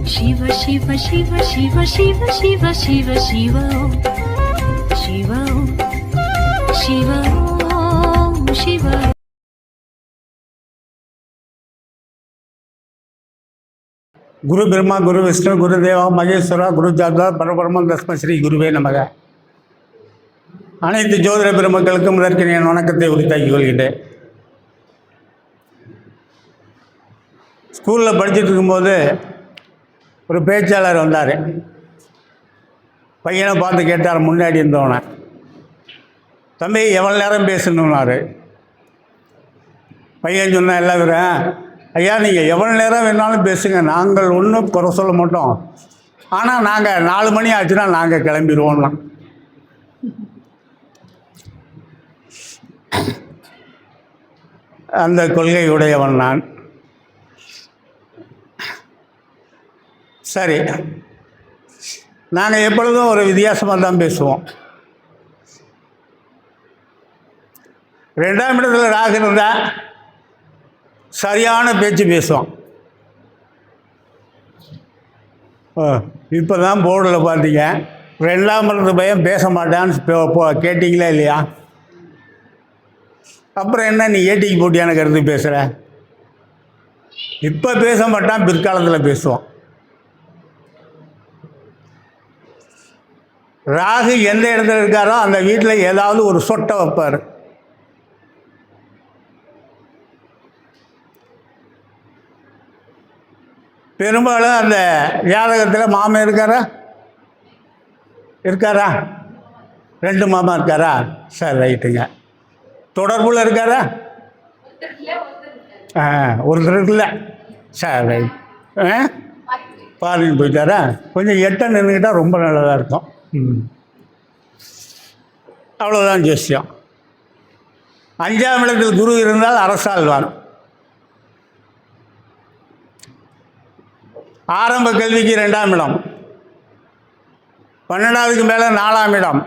शिव शिव शिव शिव शिव शिव शिव शिव शिव शिव शिव குரு பிரம்மா குரு விஷ்ணு குரு தேவா மகேஸ்வரா குரு ஜாதா பரபரம தஸ்ம ஸ்ரீ குருவே நமக. அனைத்து ஜோதிட பெருமக்களுக்கும் இதற்கு என் வணக்கத்தை உரித்தாக்கிக் கொள்கின்றேன். ஸ்கூலில் படிச்சுட்டு இருக்கும்போது ஒரு பேச்சாளர் வந்தார். பையனை பார்த்து கேட்டார், முன்னாடி இருந்தவனை, தம்பி எவ்வளோ நேரம் பேசணுன்னாரு. பையன் சொன்ன எல்லாரும், ஐயா நீங்கள் எவ்வளோ நேரம் வேணாலும் பேசுங்க, நாங்கள் ஒன்றும் குறை சொல்ல மாட்டோம், ஆனால் நாங்கள் 4 மணி ஆச்சுன்னா நாங்கள் கிளம்பிடுவோம்லாம். அந்த கொள்கை உடையவன் நான். சரி, நாங்கள் எப்பொழுதும் ஒரு வித்தியாசமாக தான் பேசுவோம். 2ஆம் இடத்துல ராகு இருந்தால் சரியான பேச்சு பேசுவோம். இப்போ தான் போர்டில் பார்த்தீங்க, 2ஆம் இடத்து பையன் பேச மாட்டான்னு கேட்டிங்களா இல்லையா? அப்புறம் என்ன நீ ஏட்டிக்கு போட்டியான கருத்து பேசுகிற? இப்போ பேச மாட்டான், பிற்காலத்தில் பேசுவோம். ராகு எந்த இடத்துல இருக்காரோ அந்த வீட்டில் ஏதாவது ஒரு சொட்டை வைப்பார். பெரும்பாலும் அந்த ஜாதகத்தில் மாமன் இருக்காரா? 2 மாமா இருக்காரா? சரி, ரைட்டுங்க. தொடர்புல இருக்காரா? ஒருத்தர் இல்லை. சரி, ரைட். பாருங்க போயிட்டாரா? கொஞ்சம் எட்ட நின்றுக்கிட்டால் ரொம்ப நல்லதாக இருக்கும். அவ்வளோதான் ஜோசியம். 5ஆம் இடத்தில் குரு இருந்தால் அரசாழ்வான். ஆரம்ப கல்விக்கு 2ஆம் இடம், 12ஆவதுக்கு மேலே 4ஆம் இடம்.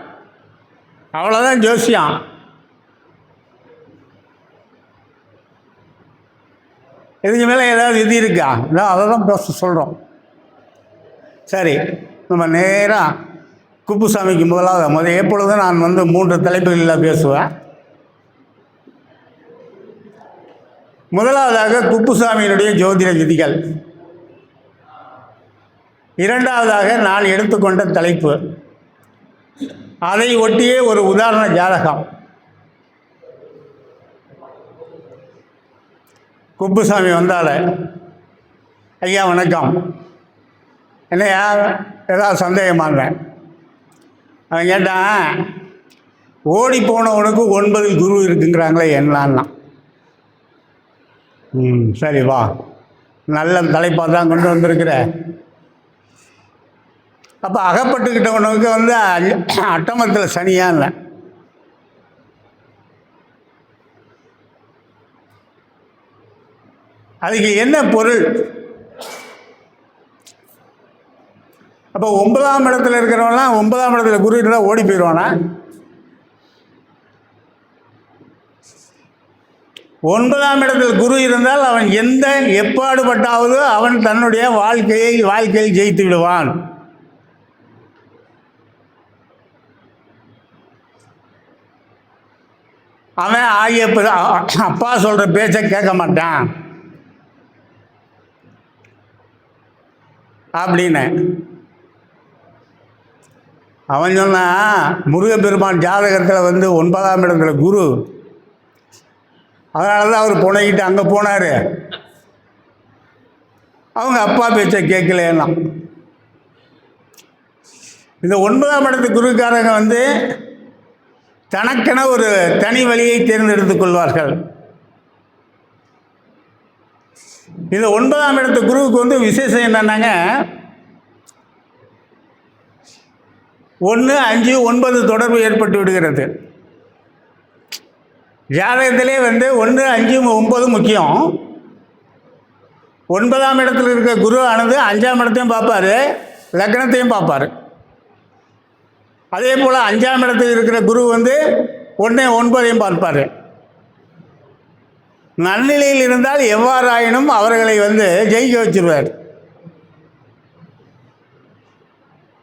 அவ்வளோதான் ஜோசியம். இதுக்கு மேலே ஏதாவது விதி இருக்கா? நான் அதை தான் பேச சொல்கிறோம். சரி, நம்ம நேராக குப்புசாமிக்கு முதலாவது எப்பொழுதும் நான் 3 தலைப்புகளில் பேசுவேன். முதலாவதாக குப்புசாமியினுடைய ஜோதிட விதிகள். 2ஆவதாக நான் எடுத்துக்கொண்ட தலைப்பு, அதை ஒட்டியே ஒரு உதாரண ஜாதகம். குப்புசாமி வந்தால, ஐயா வணக்கம், என்னையா ஏதாவது சந்தேகமானேன். அவன் கேட்டான், ஓடி போனவனுக்கு 9 குரு இருக்குங்கிறாங்களே என்னான்னா. சரி வா, நல்ல தலைப்பாக தான் கொண்டு வந்திருக்கிற. அப்போ அகப்பட்டுக்கிட்டவனுக்கு அட்டமத்தில் சனியா இல்லை. அதுக்கு என்ன பொருள்? அப்போ 9ஆம் இடத்துல இருக்கிறவன்லாம் 9ஆம் இடத்துல குரு இருந்தால் ஓடி போயிடுவானா? 9ஆம் இடத்தில் குரு இருந்தால் அவன் எப்பாடுபட்டாவது அவன் தன்னுடைய வாழ்க்கையில் ஜெயித்து விடுவான். அவன் அப்பா சொல்கிற பேச்சை கேட்க மாட்டான் அப்படின்னு அவன் சொன்னான். முருகப்பெருமான் ஜாதகத்தில் 9ஆம் இடத்துல குரு, அதனால தான் அவர் புனைக்கிட்டு அங்கே போனார். அவங்க அப்பா பேச்சை கேட்கலன்னா. இந்த 9ஆம் இடத்து குருக்காரங்க தனக்கென ஒரு தனி வழியை தேர்ந்தெடுத்துக் கொள்வார்கள். இந்த 9ஆம் இடத்து குருவுக்கு விசேஷம் என்னன்னாங்க, 1, 5, 9 தொடர்பு ஏற்பட்டு விடுகிறது. ஜாதகத்திலே 1, 5, 9 முக்கியம். 9ஆம் இடத்துல இருக்க குரு ஆனது 5ஆம் இடத்தையும் பார்ப்பார், லக்னத்தையும் பார்ப்பார். அதே போல் 5ஆம் இடத்தில் இருக்கிற குரு 1, 9 பார்ப்பார். நன்னிலையில் இருந்தால் எவ்வாறாயினும் அவர்களை ஜெயிக்க வச்சிருவார்.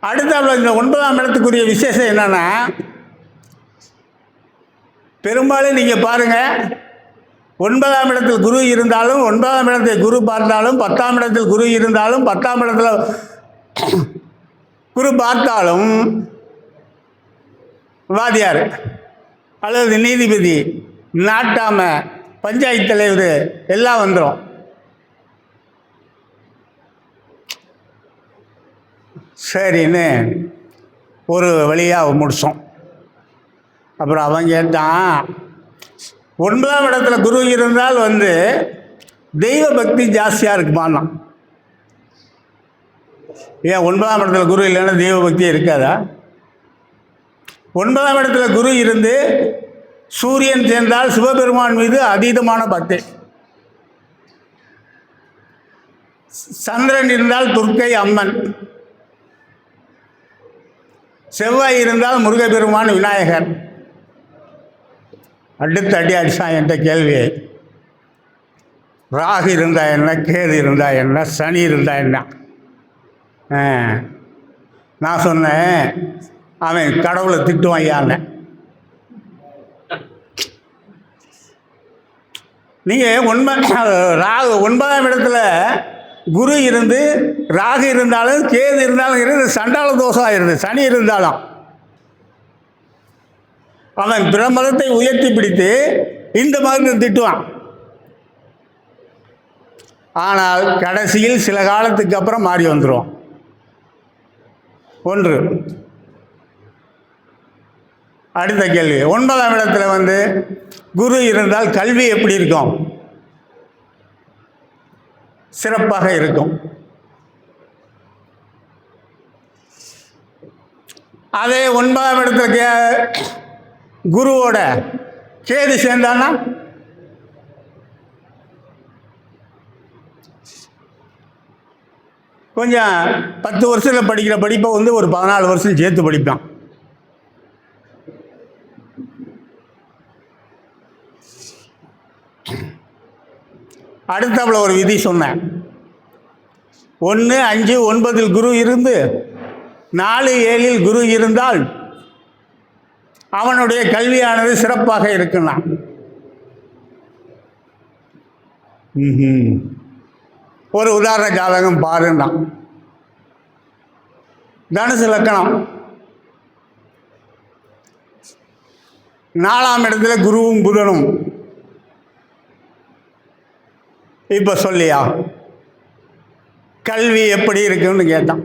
அடுத்தாப்புல இந்த 9ஆம் இடத்துக்குரிய விசேஷம் என்னன்னா, பெரும்பாலும் நீங்கள் பாருங்கள், 9ஆம் இடத்தில் குரு இருந்தாலும், 9ஆம் இடத்தை குரு பார்த்தாலும், 10ஆம் இடத்தில் குரு இருந்தாலும், 10ஆம் இடத்துல குரு பார்த்தாலும் வாதியார் அல்லது நீதிபதி, நாட்டாம, பஞ்சாயத்து தலைவர் எல்லாம் வந்துடும். சரின்னு ஒரு வழியாக முடித்தோம். அப்புறம் அவன் கேட்டான், 9ஆம் இடத்துல குரு இருந்தால் தெய்வ பக்தி ஜாஸ்தியாக இருக்குமான்னா. ஏன் 9ஆம் இடத்துல குரு இல்லைன்னா தெய்வ பக்தி இருக்காதா? 9ஆம் இடத்துல குரு இருந்து சூரியன் சேர்ந்தால் சிவபெருமான் மீது அதீதமான பக்தி, சந்திரன் இருந்தால் துர்க்கை அம்மன், செவ்வாய் இருந்தால் முருகப்பெருமான் விநாயகர். அடுத்த அடி அடிச்சான் என்ற கேள்வியை. ராகு இருந்தா என்ன, கேது இருந்தா என்ன, சனி இருந்தா என்ன? நான் சொன்னேன், அவன் கடவுளை திட்டுவான் யாருன்னு. நீங்கள் ராகு 9ஆம் இடத்துல குரு இருந்து ராகு இருந்தாலும் கேது இருந்தாலும் இருந்து சண்டாள தோஷம் ஆயிருந்து. சனி இருந்தாலும் அவன் பிற மதத்தை உயர்த்தி பிடித்து இந்த மதத்தை திட்டுவான். ஆனால் கடைசியில் சில காலத்துக்கு அப்புறம் மாறி வந்துடுவான். ஒன்று. அடுத்த கேள்வி, 9ஆம் இடத்துல குரு இருந்தால் கல்வி எப்படி இருக்கும்? சிறப்பாக இருக்கும். அதே 9ஆம் இடத்துல குருவோட கேது சேர்ந்தான்னா கொஞ்சம் 10 வருஷத்தில் படிக்கிற படிப்பை ஒரு 14 வருஷம் சேர்த்து படிப்பான். அடுத்தாப்புல ஒரு விதி சொன்னேன். 1, 5, 9 குரு இருந்து 4, 7 குரு இருந்தால் அவனுடைய கல்வியானது சிறப்பாக இருக்குன்னா. ஒரு உதாரண ஜாதகம் பாருன்னா, தனுசு லக்கணம், 4ஆம் இடத்துல குருவும் புதனும். இப்போ சொல்லியா கல்வி எப்படி இருக்குன்னு கேட்டான்.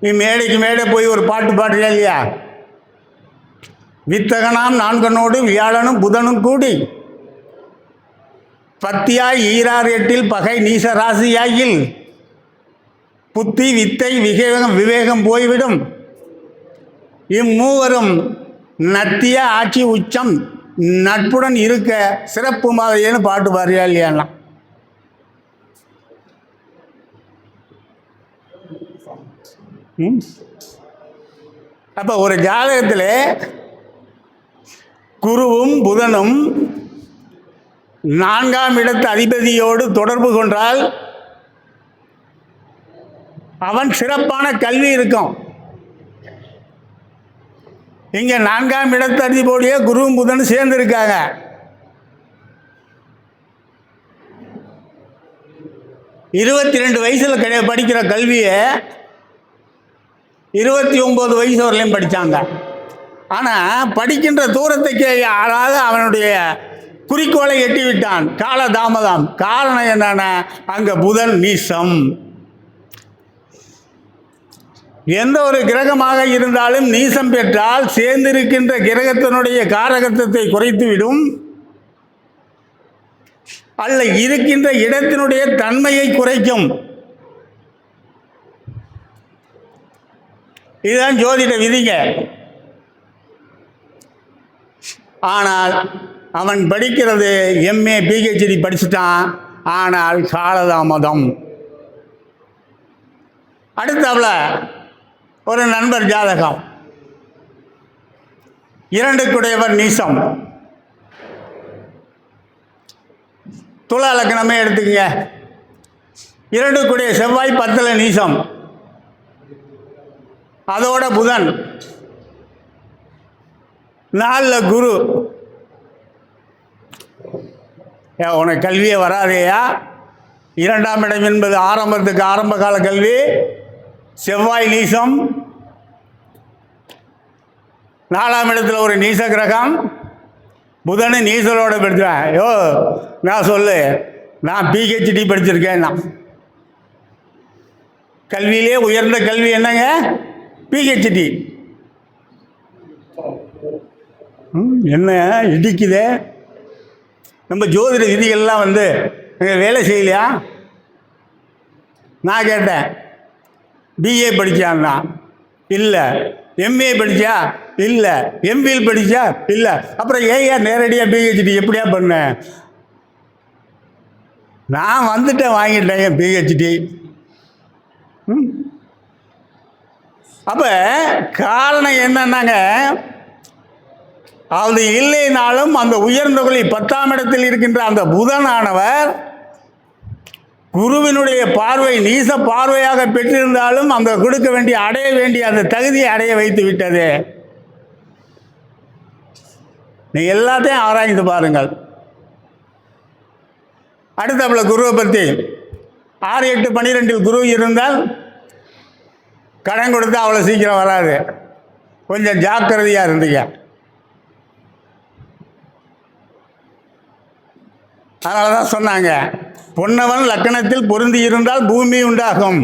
நீ மேடைக்கு மேடை போய் ஒரு பாட்டு பாடுறியா இல்லையா? வித்தகனாம் 4 வியாழனும் புதனும் கூடி பத்தியாய் 8 பகை நீச ராசியாயில் புத்தி வித்தை விவேகம் போய்விடும். இம்மூவரும் நத்திய ஆட்சி உச்சம் நட்புடன் இருக்க சிறப்பு மாதிரின்னு பாட்டு பாடுறியா இல்லையான்னா. அப்போ ஒரு ஜாதகத்தில் குருவும் புதனும் 4ஆம் இடத்து அதிபதியோடு தொடர்பு கொண்டால் அவன் சிறப்பான கல்வி இருக்கும். இங்கே 4ஆம் இடத்து அதிபதியோடைய குருவும் புதனும் சேர்ந்து இருக்காங்க. இருபத்தி 2 வயசில் படிக்கிற கல்வியை 29 வயசு வரலையும் படித்தாங்க. ஆனால் படிக்கின்ற தூரத்துக்கு யாராவது அவனுடைய குறிக்கோளை எட்டிவிட்டான். கால தாமதம். காரணம் என்னன்னா, அங்கே புதன் நீசம். எந்த ஒரு கிரகமாக இருந்தாலும் நீசம் பெற்றால் சேர்ந்திருக்கின்ற கிரகத்தினுடைய காரகத்துவத்தை குறைத்துவிடும், அல்ல இருக்கின்ற இடத்தினுடைய தன்மையை குறைக்கும். இதுதான் ஜோதிட விதிங்க. ஆனால் அவன் படிக்கிறது MA PhD படிச்சுட்டான், ஆனால் காலதாமதம். அடுத்தாப்புல ஒரு நண்பர் ஜாதகம், 2 நீசம். துலா லக்னமே எடுத்துக்கங்க. 2 கூடிய செவ்வாய் 10ல் நீசம், அதோட புதன், 4ல் குரு. உனக்கு கல்வியே வராதேயா. 2ஆம் இடம் என்பது ஆரம்ப கால கல்வி. செவ்வாய் நீசம், 4ஆம் இடத்துல ஒரு நீச கிரகம், புதனு நீசலோட படித்தேன். நான் சொல்லு, நான் PhD படிச்சிருக்கேன். நான் கல்வியிலே உயர்ந்த கல்வி என்னங்க? PhD. என்ன இடிக்குதே. நம்ம ஜோதிட விதிகள்லாம் வேலை செய்யலையா? நான் கேட்டேன், BA படித்தான்னா இல்லை, MA படித்தா இல்லை, MPhil படித்தா இல்லை, அப்புறம் ஏயா நேரடியாக PhD எப்படியா பண்ண? நான் வாங்கிட்டேன் என் PhD. அப்போ காரணம் என்னன்னாங்க, அது இல்லைனாலும் அந்த உயர்ந்த கொள்ளி 10ஆம் இடத்தில் இருக்கின்ற அந்த புதனானவர் குருவினுடைய பார்வை நீச பார்வையாக பெற்றிருந்தாலும் அந்த கொடுக்க வேண்டிய அடைய வேண்டிய அந்த தகுதியை அடைய வைத்து விட்டது. நீ எல்லாத்தையும் ஆராய்ந்து பாருங்கள். அடுத்தப்பல குருவை பற்றி 6, 8, 12 குரு இருந்தால் கடன் கொடுத்தா அவ்வளோ சீக்கிரம் வராது. கொஞ்சம் ஜாக்கிரதையாக இருந்தீங்க. அதனால தான் சொன்னாங்க, பொன்னவன் லக்கணத்தில் பொருந்தி இருந்தால் பூமி உண்டாகும்,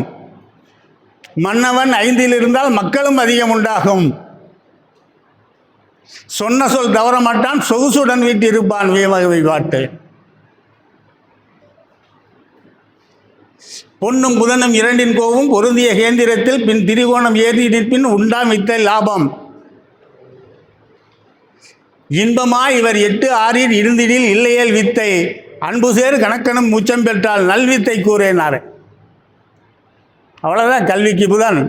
மன்னவன் 5ல் இருந்தால் மக்களும் அதிகம் உண்டாகும், சொன்ன சொல் தவற மாட்டான், சொகுசுடன் வீட்டு இருப்பான் வீமகவி பாட்டு. பொன்னும் புதனும் 2 கோவும் பொருந்திய கேந்திரத்தில் பின் திரிகோணம் ஏறி இருப்பின் உண்டாம் வித்தை லாபம். இன்பமாய் இவர் 8, 6 இருந்திடில் இல்லையேல் வித்தை, அன்பு சேர் கணக்கனும் முச்சம் பெற்றால் நல்வித்தை கூறேனார். அவ்வளோதான். கல்விக்கு புதன்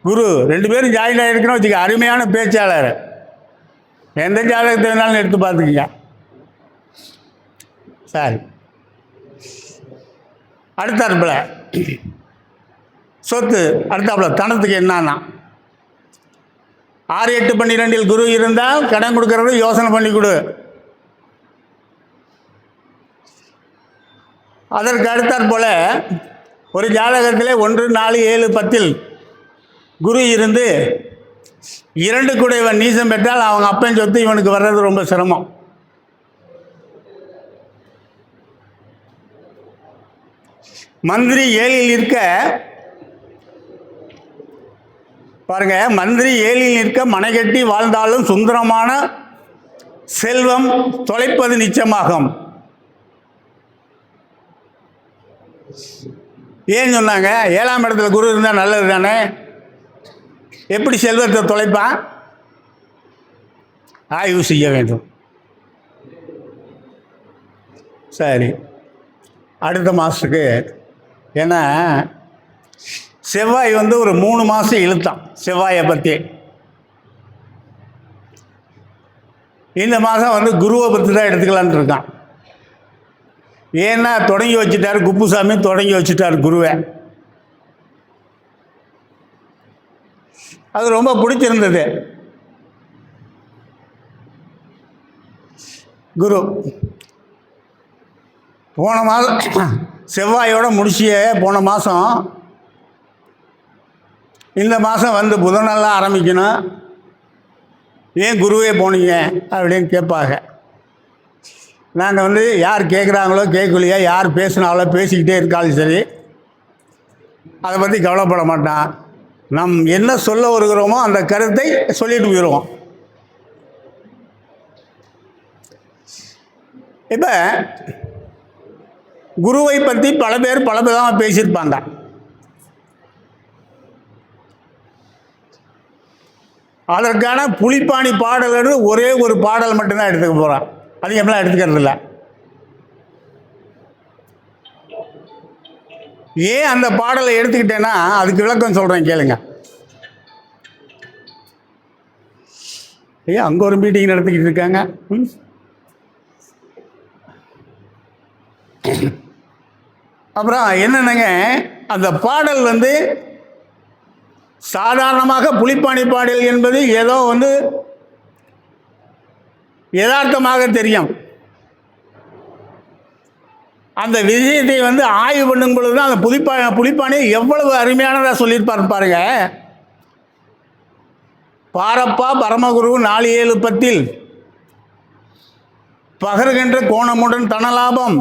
குரு 2 பேரும் ஜாயின் ஆகிருக்கணும் வச்சுக்க. அருமையான பேச்சாளர். எந்த ஜாதகத்தை வேணாலும் எடுத்து பார்த்துக்கிங்க. சரி, அடுத்தாப்புல சொத்து. அடுத்தாப்புல தனத்துக்கு என்னன்னா, 6, 8, 12 குரு இருந்தால் கடன் கொடுக்கறது யோசனை பண்ணி கொடு. அதற்கு அடுத்தாற் போல ஒரு ஜாதகத்தில் 1, 4, 7, 10 குரு இருந்து 2 கூட இவன் நீசம் பெற்றால் அவங்க அப்பன் சொத்து இவனுக்கு வர்றது ரொம்ப சிரமம். மந்திரி 7ல் இருக்க பாருங்க, மந்திரி 7ல் நிற்க மனைகட்டி வாழ்ந்தாலும் சுந்தரமான செல்வம் தொலைப்பது நிச்சயமாகும். ஏன் சொன்னாங்க? 7ஆம் இடத்துல குரு இருந்தால் நல்லது தானே. எப்படி செல்வத்தை தொலைப்பான்? ஆய்வு செய்ய வேண்டும். சரி, அடுத்த மாதத்துக்கு ஏன்னா செவ்வாய் ஒரு 3 மாதம் இழுத்தான் செவ்வாயை பற்றி. இந்த மாதம் குருவை பற்றி தான் எடுத்துக்கலான்னு இருக்கான். ஏன்னா தொடங்கி வச்சுட்டார் குப்புசாமி, தொடங்கி வச்சுட்டார் குருவை. அது ரொம்ப பிடிச்சிருந்தது. குரு போன மாதம் செவ்வாயோட முடிச்சிய போன மாதம், இந்த மாதம் புதனெல்லாம் ஆரம்பிக்கணும். ஏன் குருவே போனீங்க அப்படின்னு கேட்பாங்க. நாங்கள் யார் கேட்குறாங்களோ கேட்கலையோ, யார் பேசுனாலோ பேசிக்கிட்டே இருக்காலும் சரி, அதை பற்றி கவலைப்பட மாட்டான். நம் என்ன சொல்ல வருகிறோமோ அந்த கருத்தை சொல்லிட்டு போயிடுவோம். இப்போ குருவை பற்றி பல பேர் பல விதமாக பேசியிருப்பாங்க. அதற்கான புலிப்பாணி பாடல் ஒரே ஒரு பாடல் மட்டும்தான் எடுத்துக்க போகிறான். அதிகமெல்லாம் எடுத்துக்கிறது இல்லை. ஏன் அந்த பாடலை எடுத்துக்கிட்டேன்னா அதுக்கு விளக்கம் சொல்கிறேன் கேளுங்க. அங்கே ஒரு மீட்டிங் நடத்திக்கிட்டு இருக்காங்க. அப்புறம் என்னென்னங்க, அந்த பாடல் வந்து சாதாரணமாக புலிப்பாணி பாடல் என்பது ஏதோ வந்து யதார்த்தமாக தெரியும். அந்த விஷயத்தை வந்து ஆய்வு பண்ணும் பொழுது தான் அந்த புலிப்பாணி எவ்வளவு அருமையானதாக சொல்லியிருப்பார் பாருங்க. பாரப்பா பரமகுரு 4-7 10 பகர்கின்ற கோணமுடன் தனலாபம்,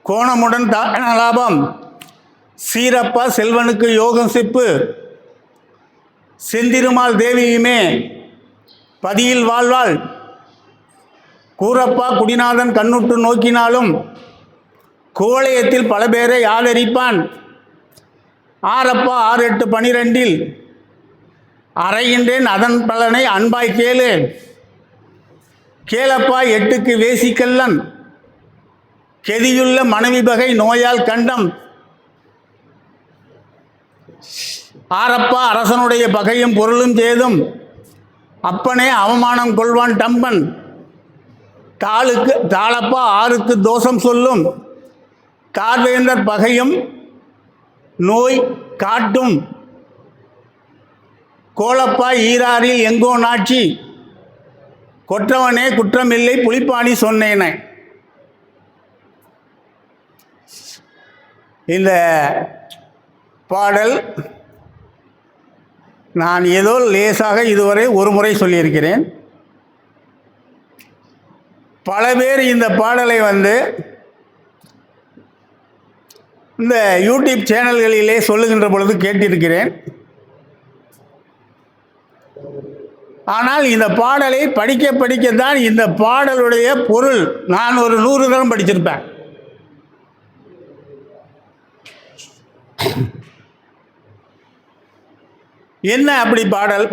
கோணமுடன் தனலாபம், சீரப்பா செல்வனுக்கு யோகம் சிப்பு, செந்திருமால் தேவியுமே பதியில் வாழ்வாள், கூரப்பா குடிநாதன் கண்ணுற்று நோக்கினாலும் கோளையத்தில் பல பேரை ஆதரிப்பான், ஆரப்பா 6-8 12 அறைகின்றேன் அதன் பலனை அன்பாய் கேளு, கேளப்பா 8க்கு வேசிக்கல்லன், கெதியுள்ள மனைவி பகை நோயால் கண்டம், ஆரப்பா அரசனுடைய பகையும் பொருளும் சேதும், அப்பனே அவமானம் கொள்வான் டம்பன், தாளப்பா 6க்கு தோஷம் சொல்லும், தார்வேந்தர் பகையும் நோய் காட்டும், கோலப்பா ஈராரில் எங்கோ நாட்சி, கொற்றவனே குற்றமில்லை புலிப்பாணி சொன்னேனே. இந்த பாடல் நான் ஏதோ லேசாக இதுவரை ஒரு முறை சொல்லியிருக்கிறேன். பல பேர் இந்த பாடலை வந்து இந்த யூடியூப் சேனல்களிலே சொல்லுகின்ற பொழுது கேட்டிருக்கிறேன். ஆனால் இந்த பாடலை படிக்க படிக்கத்தான் இந்த பாடலுடைய பொருள் நான் ஒரு 100 தரம் படிச்சிருப்பேன். என்ன அப்படி பாடல்,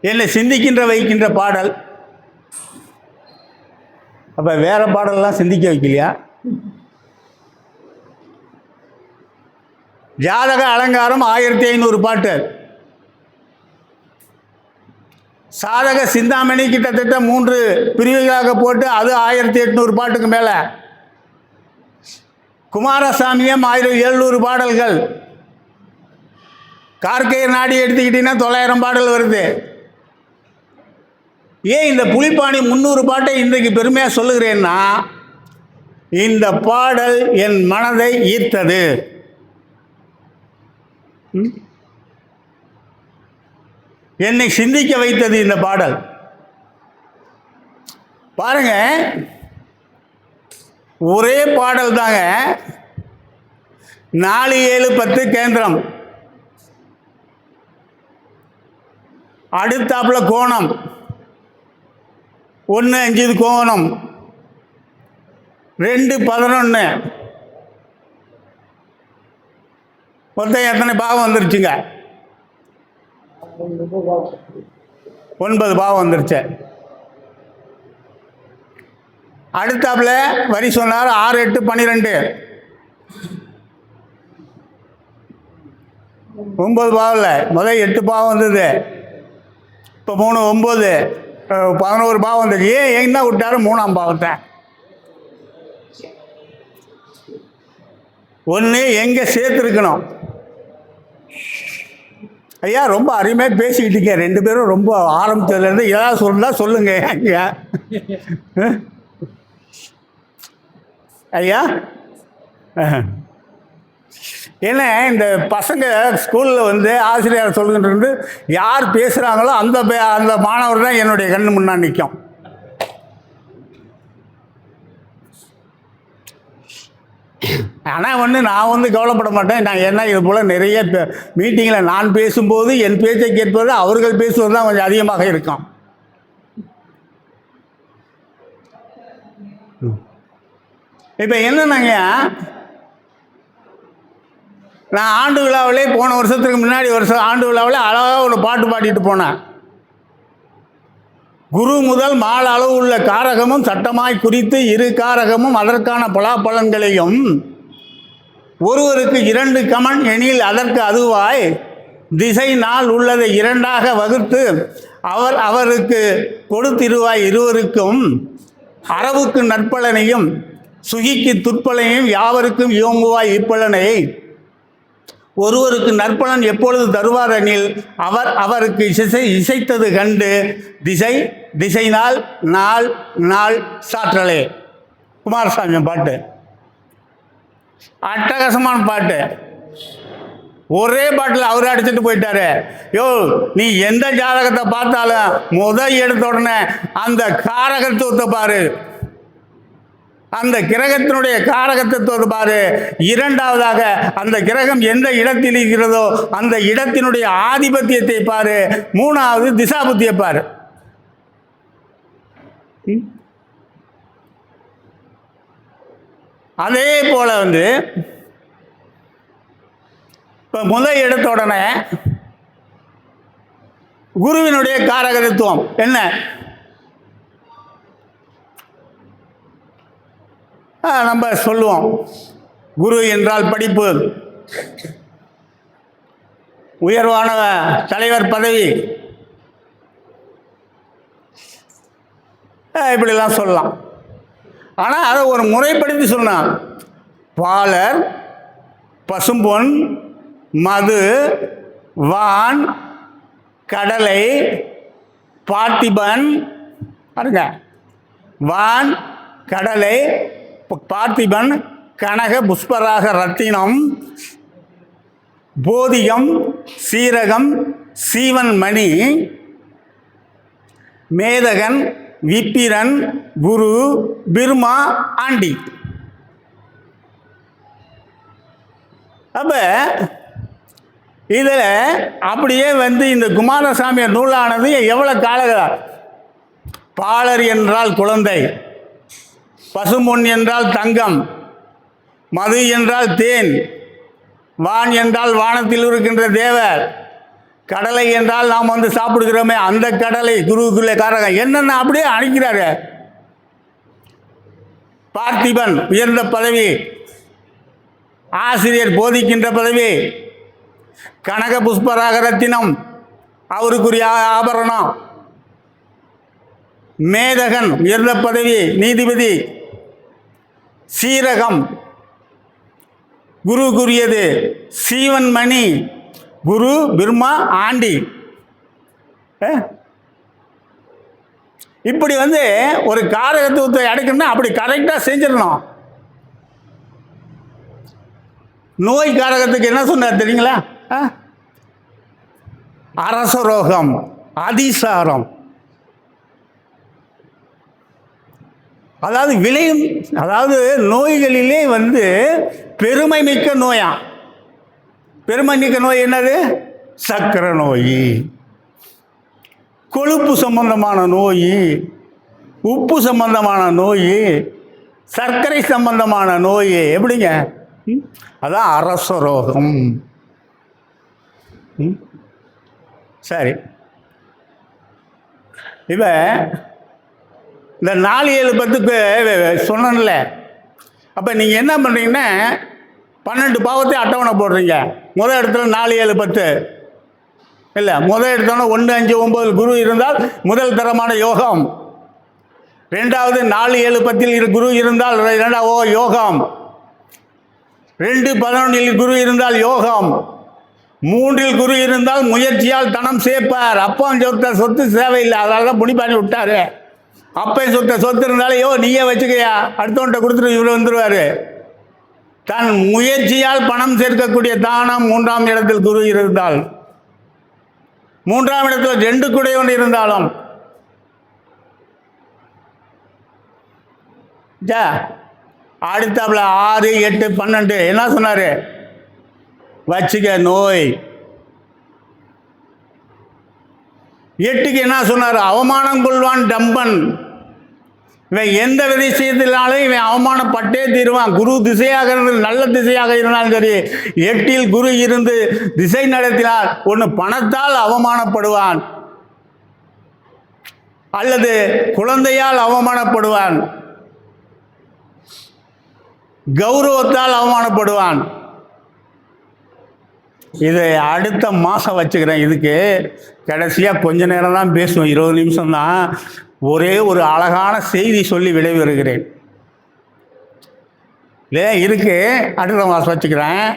என்னை சிந்திக்கின்ற வைக்கின்ற பாடல். அப்போ வேற பாடல்லாம் சிந்திக்க வைக்கலையா? ஜாதக அலங்காரம் 1500 பாட்டு, சாதக சிந்தாமணி கிட்டத்தட்ட 3 பிரிவுகளாக போட்டு அது 1800 பாட்டுக்கு மேலே, குமாரசாமியம் 1700 பாடல்கள், கார்க்கையர் நாடி எடுத்துக்கிட்டீங்கன்னா 900 பாடல் வருது. ஏன் இந்த புலிப்பாணி 300 பாட்டை இன்றைக்கு பெருமையாக சொல்லுகிறேன்னா, இந்த பாடல் என் மனதை ஈர்த்தது. என்னை சிந்திக்க வைத்தது இந்த பாடல். பாருங்க, ஒரே பாடல் தாங்க, 4-7 10 கேந்திரம், அடுத்தாப்புல கோணம் 1-5 கோணம், 2-11, மொத்தம் எத்தனை பாவம் வந்துருச்சுங்க? 9 பாவம் வந்துருச்சு. அடுத்தாப்புல வரி சொன்னார் 6-8 12, 9 பாவம் இல்லை, முதல் 8 பாவம் வந்தது, இப்போ 3 9 11 பாவம் வந்துச்சு. ஏன் என்ன விட்டாரு 3ஆம் பாவத்தை? ஒன்று எங்கே சேர்த்துருக்கணும். ஐயா ரொம்ப அருமையாக பேசிக்கிட்டீங்க 2 பேரும், ரொம்ப ஆரம்பித்ததுலேருந்து ஏதாவது சொல்லலாம் சொல்லுங்க ஐயா. ஐயா ஏன்னா இந்த பசங்க ஸ்கூலில் வந்து ஆசிரியர் சொல்லுகின்றது யார் பேசுகிறாங்களோ அந்த மாணவர் தான் என்னுடைய கண்ணு முன்னாடி நிற்கும். ஆனால் நான் கவலைப்பட மாட்டேன். நான் என்ன இது போல் நிறைய மீட்டிங்கில் நான் பேசும்போது என் பேச்சை கேட்பது அவர்கள் பேசுவது தான் கொஞ்சம் அதிகமாக இருக்கும். இப்போ என்னன்னாங்க, நான் ஆண்டு விழாவிலே போன வருஷத்துக்கு முன்னாடி ஆண்டு விழாவில் அழகாக ஒரு பாட்டு பாடிட்டு போனேன். குரு முதல் மால் அளவு உள்ள காரகமும் சட்டமாய் குறித்து 2 காரகமும் அதற்கான பலாபலன்களையும் ஒருவருக்கு 2 கமன் எனில் அதற்கு அதுவாய் திசை நாள் உள்ளதை 2ஆக வகுத்து அவருக்கு கொடுத்திருவாய் இருவருக்கும் அறவுக்கு நற்பலனையும் சுகிக்கு துற்பலனையும் யாவருக்கும் யோங்குவாய் இப்பலனை ஒருவருக்கு நற்பலன் எப்பொழுது தருவார் எனில் அவருக்கு இசைத்தது கண்டு திசை நாள் நாள் நாள் சாற்றலே. குமாரசாமி பாட்டு அட்டகாசமான பாட்டு. ஒரே பாட்டில் அவர் அடிச்சுட்டு போயிட்டாரு. நீ எந்த ஜாதகத்தை பார்த்தாலும் எடுத்த உடனே அந்த காரகத்துவத்தை பாரு, அந்த கிரகத்தினுடைய காரகத்துவத்தை பாரு. இரண்டாவதாக அந்த கிரகம் எந்த இடத்தில் இருக்கிறதோ அந்த இடத்தினுடைய ஆதிபத்தியத்தை பாரு. மூணாவது திசாபுத்தியை பாரு. அதே போல இப்போ எடுத்த உடனே குருவினுடைய காரகத்துவம் என்ன? நம்ம சொல்லுவோம், குரு என்றால் படிப்பு, உயர்வான தலைவர் பதவி, இப்படிலாம் சொல்லலாம். ஆனால் அதை ஒரு முறைப்படுத்தி சொன்னான். பாலர், பசும்பொன், மது, வான், கடலை, பார்த்திபன், பாருங்க, வான், கடலை, பார்த்திபன், கனக, புஷ்பராக, ரத்தினம், போதிகம், சீரகம், சீவன் மணி, மேதகன், விப்பிரன், குரு, பிர்மா, ஆண்டி. அப்ப இதில் அப்படியே இந்த குமாரசாமி நூலானது எவ்வளோ காலம்? பாலர் என்றால் குழந்தை, பசும்பொன் என்றால் தங்கம், மது என்றால் தேன், வான் என்றால் வானத்தில் இருக்கின்ற தேவர், கடலை என்றால் நாம் சாப்பிடுகிறோமே அந்த கடலை, குருவுக்குள்ளே காரகம் என்னென்ன அப்படியே அழைக்கிறாரு. பார்த்திபன் உயர்ந்த பதவி, ஆசிரியர் போதிக்கின்ற பதவி, கனக புஷ்பராக ரத்தினம் அவருக்குரிய ஆபரணம், மேதகன் உயர்ந்த பதவி நீதிபதி, சீரகம் குருக்குரியது, சீவன் மணி குரு, பிர்மா, ஆண்டி. இப்படி ஒரு காரகத்துவத்தை அடைக்கணும்னா அப்படி கரெக்டாக செஞ்சிடணும். நோய் காரகத்துக்கு என்ன சொன்னார் தெரியுங்களா? அரசரோகம், அதிசாரம், அதாவது விளையும், அதாவது நோய்களிலே பெருமை மிக்க நோயா. பெருமை மிக்க நோய் என்னது? சக்கரை நோய், கொழுப்பு சம்பந்தமான நோய், உப்பு சம்பந்தமான நோய், சர்க்கரை சம்பந்தமான நோய். எப்படிங்க? அதான் அரசரோகம். சரி, இப்போ இந்த 4-7-10க்கு சொன்னல. அப்போ நீங்கள் என்ன பண்ணுறீங்கன்னா 12 பாவத்தை அட்டவணை போடுறீங்க. முதல் இடத்துல 4-7-10 இல்லை, முதல் இடத்துல 1-5-9 குரு இருந்தால் முதல் தரமான யோகம். ரெண்டாவது 4-7-10 குரு இருந்தால் இரண்டாவது யோகம். 2-11 குரு இருந்தால் யோகம். 3 குரு இருந்தால் முயற்சியால் தனம் சேர்ப்பார். அப்பன் சொத்து தேவையில்லை, அதனால தான் புனிப்பாணி விட்டாரு. அப்பன் சொத்து இருந்தாலும் நீயே வச்சுக்கையா, அடுத்தவன்கிட்ட கொடுத்துட்டு இவர் வந்துடுவார். தன் முயற்சியால் பணம் சேர்க்கக்கூடிய தானம் 3ஆம் இடத்தில் குரு இருந்தால், 3ஆம் இடத்தில் 2 குடையவன் இருந்தாலும் அடுத்தாப்புல 6, 8, 12 என்ன சொன்னார்? வச்சுக்க நோய். 8க்கு என்ன சொன்னார்? அவமானம் கொள்வான் டம்பன். இவன் எந்த விஷயத்தினாலும் இவன் அவமானப்பட்டே தீருவான். குரு திசையாக இருந்து நல்ல திசையாக இருந்தாலும் சரி, 8ல் குரு இருந்து திசை நடத்தினால் ஒன்று பணத்தால் அவமானப்படுவான், அல்லது குழந்தையால் அவமானப்படுவான், கௌரவத்தால் அவமானப்படுவான். இதை அடுத்த மாதம் வச்சுக்கிறேன். இதுக்கு கடைசியாக கொஞ்ச நேரம் தான் பேசுவோம், 20 நிமிஷம் தான். ஒரே ஒரு அழகான செய்தி சொல்லி விடைபெறுகிறேன். இல்லை இருக்கு, அடுத்த மாதம் வச்சுக்கிறேன்.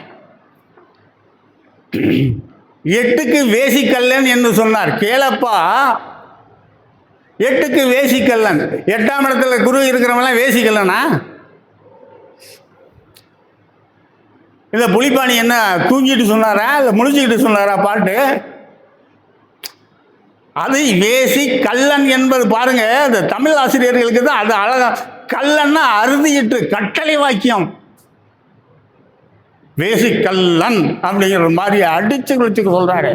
8க்கு வேசிக்கல்லன் என்று சொன்னார். கேளப்பா, 8க்கு வேசிக்கல்லன். 8ஆம் இடத்துல குரு இருக்கிறவங்களாம் வேசிக்கல்லனா? இல்லை புலிப்பாணி என்ன தூங்கிட்டு சொன்னாரா இல்லை முழிச்சுக்கிட்டு சொன்னாரா பாட்டு? அது வேசி கல்லன் என்பது பாருங்க, இந்த தமிழ் ஆசிரியர்களுக்கு தான் அது அழகா. கல்லன்னா அறுதியிட்டு கட்டளை வாக்கியம். வேசி கல்லன் அப்படிங்கிற மாதிரி அடிச்சு குளிச்சுக்க சொல்றாரு.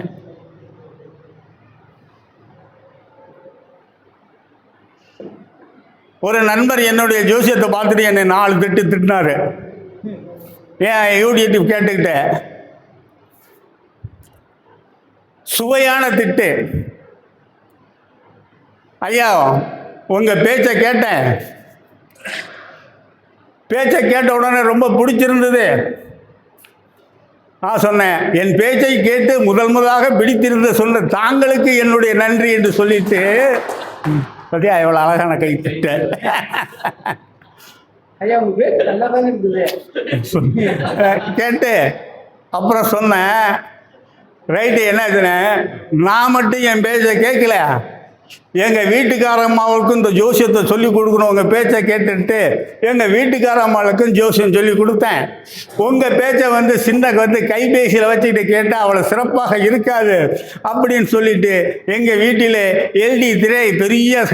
ஒரு நண்பர் என்னுடைய ஜோசியத்தை பார்த்துட்டு என்னை 4 திட்டு திட்டினாரு. ஏன் யூடியூப் கேட்டுக்கிட்ட சுவையான திட்டு. ஐயா உங்கள் பேச்சை கேட்டேன், பேச்சை கேட்ட உடனே ரொம்ப பிடிச்சிருந்தது. நான் சொன்னேன், என் பேச்சை கேட்டு முதலாக பிடித்திருந்த சொன்ன தாங்களுக்கு என்னுடைய நன்றி என்று சொல்லிட்டு பத்தியா எவ்வளோ அழகான கை திட்ட. கேட்டு அப்புறம் சொன்னேன், ரைட்டு என்னாச்சுன்னு, நான் மட்டும் என் பேச்சை கேட்கல, எங்கள் வீட்டுக்காரம்மாவுக்கும் இந்த ஜோசியத்தை சொல்லி கொடுக்கணும். உங்கள் பேச்சை கேட்டுட்டு எங்கள் வீட்டுக்காரம்மாவுக்கும் ஜோசியம் சொல்லி கொடுத்தேன். உங்கள் பேச்சை வந்து சின்ன கைபேசியில் வச்சுக்கிட்டு கேட்டால் அவ்வளோ சிறப்பாக இருக்காது அப்படின்னு சொல்லிட்டு எங்கள் வீட்டில் எல்டி திரை பெரிய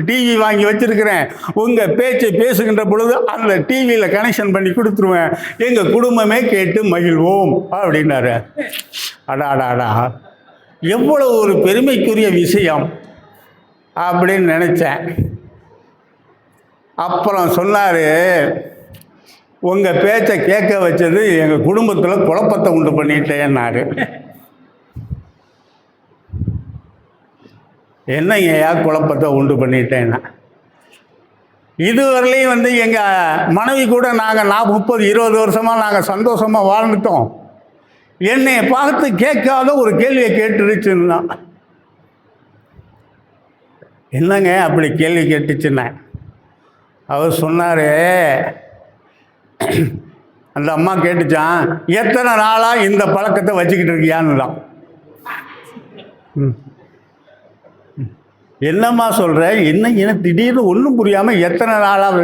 டிவி வாங்கி வச்சுருக்கிறேன். உங்கள் பேச்சை பேசுகின்ற பொழுது அந்த டிவியில் கனெக்ஷன் பண்ணி கொடுத்துருவேன், எங்கள் குடும்பமே கேட்டு மகிழ்வோம் அப்படின்னாரு. அடாடாடா, எவ்வளோ ஒரு பெருமைக்குரிய விஷயம் அப்படின்னு நினச்சேன். அப்புறம் சொன்னார், உங்கள் பேச்சை கேட்க வச்சது எங்கள் குடும்பத்தில் குழப்பத்தை உண்டு பண்ணிட்டேன்னாரு. என்னங்கய்யா குழப்பத்தை உண்டு பண்ணிட்டேன்னா? இதுவரையிலையும் வந்து எங்கள் மனைவி கூட நாங்கள் 30-20 வருஷமாக நாங்கள் சந்தோஷமாக வாழ்ந்துட்டோம். என்னை பார்த்து கேட்காத ஒரு கேள்வியை கேட்டுருச்சுன்னா, என்னங்க அப்படி கேள்வி கேட்டுச்சுன்னா, அவர் சொன்னார், அந்த அம்மா கேட்டுச்சான், எத்தனை நாளாக இந்த பழக்கத்தை வச்சுக்கிட்டு இருக்கியான்னு தான். என்னம்மா சொல்கிற, என்ன திடீர்னு ஒன்றும் புரியாமல் எத்தனை நாளாக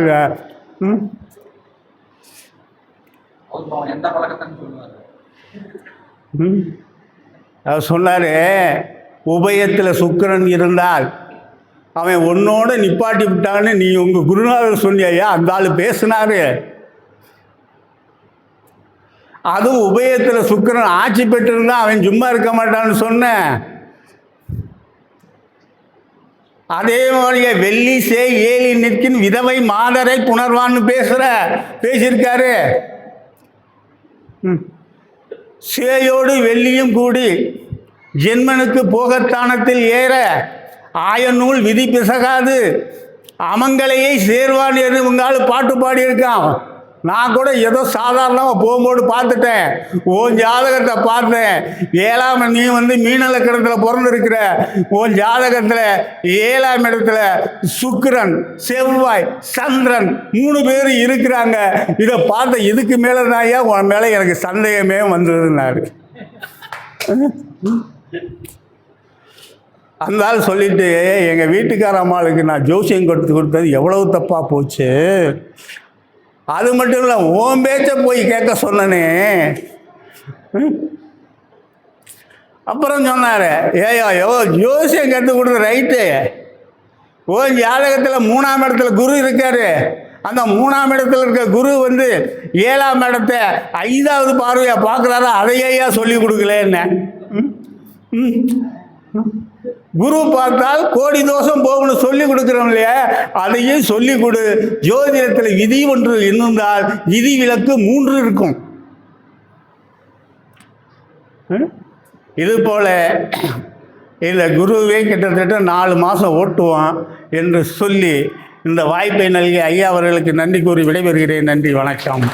அவர் சொன்னார், உபயத்தில் சுக்கிரன் இருந்தால் அவன் உன்னோட நிப்பாட்டி விட்டான்னு நீ உங்கள் குருநாதர் சொன்னியா? அந்த ஆள் பேசினாரு. அதுவும் உபயத்தில் சுக்கிரன் ஆட்சி பெற்றிருந்தா அவன் சும்மா இருக்க மாட்டான்னு சொன்னேன். அதே மாதிரியே வெள்ளி சே ஏலி நிற்கின் விதவை மாதரை புணர்வான்னு பேசியிருக்காரு. சேயோடு வெள்ளியும் கூடி ஜென்மனுக்கு போகத்தானத்தில் ஏற ஆயநூல் விதி பிசகாது அமங்கலையை சேர்வான் என்று உங்கால் பாட்டு பாடியிருக்கான். நான் கூட ஏதோ சாதாரணமாக போகும்போது பார்த்துட்டேன். உன் ஜாதகத்தை பார்த்தேன். 7ஆம் நீ வந்து மீனலக்கணத்தில் பிறந்திருக்கிற. உன் ஜாதகத்தில் 7ஆம் இடத்துல சுக்கிரன், செவ்வாய், சந்திரன் 3 பேர் இருக்கிறாங்க. இதை பார்த்த இதுக்கு மேலே தான் உன் மேலே எனக்கு சந்தேகமே வந்ததுன்னாரு. அந்த ஆள் சொல்லிட்டு, எங்கள் வீட்டுக்கார அம்மாளுக்கு நான் ஜோசியம் கொடுத்தது எவ்வளவு தப்பாக போச்சு. அது மட்டும் இல்லை, ஓம் பேச்ச போய் கேட்க சொன்னனே. அப்புறம் சொன்னார், ஏயோ ஜோசியம் கற்றுக் கொடுத்த ரைட்டு, ஓ ஜாதகத்தில் 3ஆம் இடத்துல குரு இருக்கார். அந்த 3ஆம் இடத்துல இருக்க குரு வந்து 7ஆம் இடத்தை 5வது பார்வையாக பார்க்குறாரா, அதையா சொல்லி கொடுக்கலன்னு. குரு பார்த்தால் கோடி தோஷம் போகணும் சொல்லி கொடுக்குறோம் இல்லையா, அதையும் சொல்லி கொடு. ஜோதிடத்தில் விதி ஒன்று இருந்தால் விதி விலக்கு 3 இருக்கும். இது போல இந்த குருவே கிட்டத்தட்ட 4 மாதம் ஓட்டுவான் என்று சொல்லி இந்த வாய்ப்பை நல்கி ஐயா அவர்களுக்கு நன்றி கூறி விடைபெறுகிறேன். நன்றி, வணக்கம்.